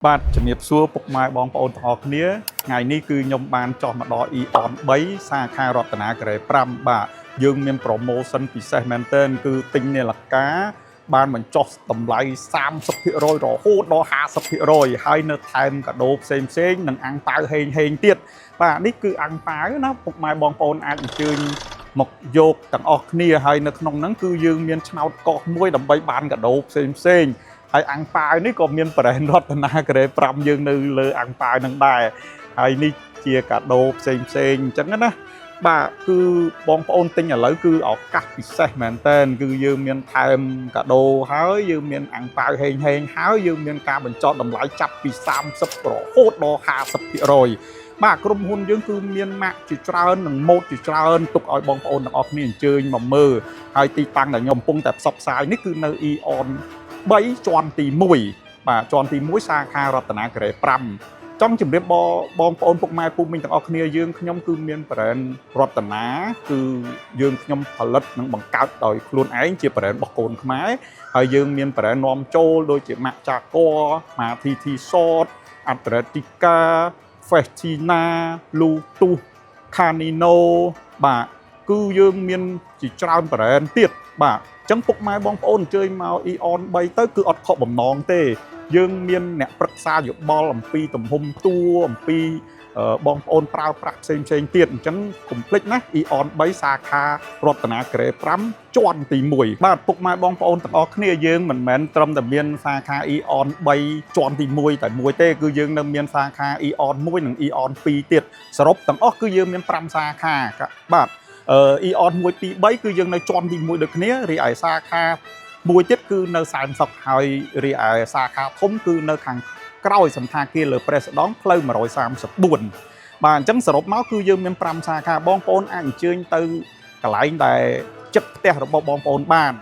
បាទជំរាបសួរពុកម៉ែបងប្អូនទាំងអស់គ្នាថ្ងៃនេះគឺខ្ញុំបានចោះមកដល់ Eon 3សាខារតនាការ៉េ5បាទយើងមាន promotion ពិសេសមែនទែនគឺទិញនាឡិកាបានបញ្ចុះតម្លៃ 30% រហូតដល់ 50% ហើយនៅថែមកាដូផ្សេងនិងអាំងប៉ាវហេងទៀតបាទនេះគឺអាំងប៉ាវណាពុកម៉ែបងប្អូនអាចអញ្ជើញមកយកទាំងអស់គ្នាហើយនៅក្នុងហ្នឹងគឺយើងមានឆ្នោតកោះមួយដើម្បីបានកាដូផ្សេងហើយអាំងប៉ាវនេះក៏មានប្រេនរតនាការ៉េ5យើងនៅលើអាំងប៉ាវនឹងដែរហើយនេះជាកាដូផ្សេងអញ្ចឹងណាបាទគឺបងប្អូនទិញឥឡូវគឺឱកាសពិសេសមែនតើគឺយើងមានថែមកាដូហើយយើងមានអាំងប៉ាវហេងហើយយើងមានការបញ្ចុះតម្លៃចាប់ពី30រហូតដល់ 50% បាទក្រុមហ៊ុនយើងគឺមានម៉ាកជាច្រើននិងម៉ូដជាច្រើនទុកឲ្យបងប្អូនទាំងអស់គ្នាអញ្ជើញមកមើលហើយទីតាំងដែលខ្ញុំកំពុងតែផ្សព្វផ្សាយនេះគឺនៅ Eon 3ជាន់ទី1បាទជាន់ទី1សាខារតនាការ៉េ5ចង់ជម្រាបបងប្អូនពុកម៉ែពូមីងទាំងអស់គ្នាយើងខ្ញុំគឺមាន brand រតនាគឺយើងខ្ញុំផលិតនិងបង្កើតដោយខ្លួនឯងជា brand របស់កូនខ្មែរហើយយើងមាន brand នាំចូលដូចជា ម៉ាកចាក័រ TT Short Adretica Festina Lutus Canino បាទគឺយើងមានជាច្រើន brand ទៀតបាទចឹងពុកម៉ែបងប្អូនអញ្ជើញមក Eon 3ទៅគឺអត់ខកបំណងទេយើងមានអ្នកប្រឹក្សាយោបល់អំពីទំហំតួអំពីបងប្អូនប្រើប្រាស់ផ្សេងទៀតអញ្ចឹងកុំភ្លេចណា Eon 3សាខារតនាការ៉េ5ជាន់ទី1បាទពុកម៉ែបងប្អូនទាំងអស់គ្នាយើងមិនមែនត្រឹមតែមានសាខា Eon 3ជាន់ទី1តែមួយទេគឺយើងនៅមានសាខា Eon 1និង Eon 2ទៀតសរុបទាំងអស់គឺយើងមាន5សាខាបាទEon 1 2 3គឺយើងនៅជាន់ទី1ដូចគ្នារីឯសាខាមួយទៀតគឺនៅសែនសុខហើយរីឯសាខាធំគឺនៅខាងក្រោយសន្តាគារលើប្រេសដងផ្លូវ134បាទអញ្ចឹងសរុបមកគឺយើងមាន5សាខាបងប្អូនអាចអញ្ជើញទៅកន្លែងដែលចិត្តផ្ទះរបស់បងប្អូនបាន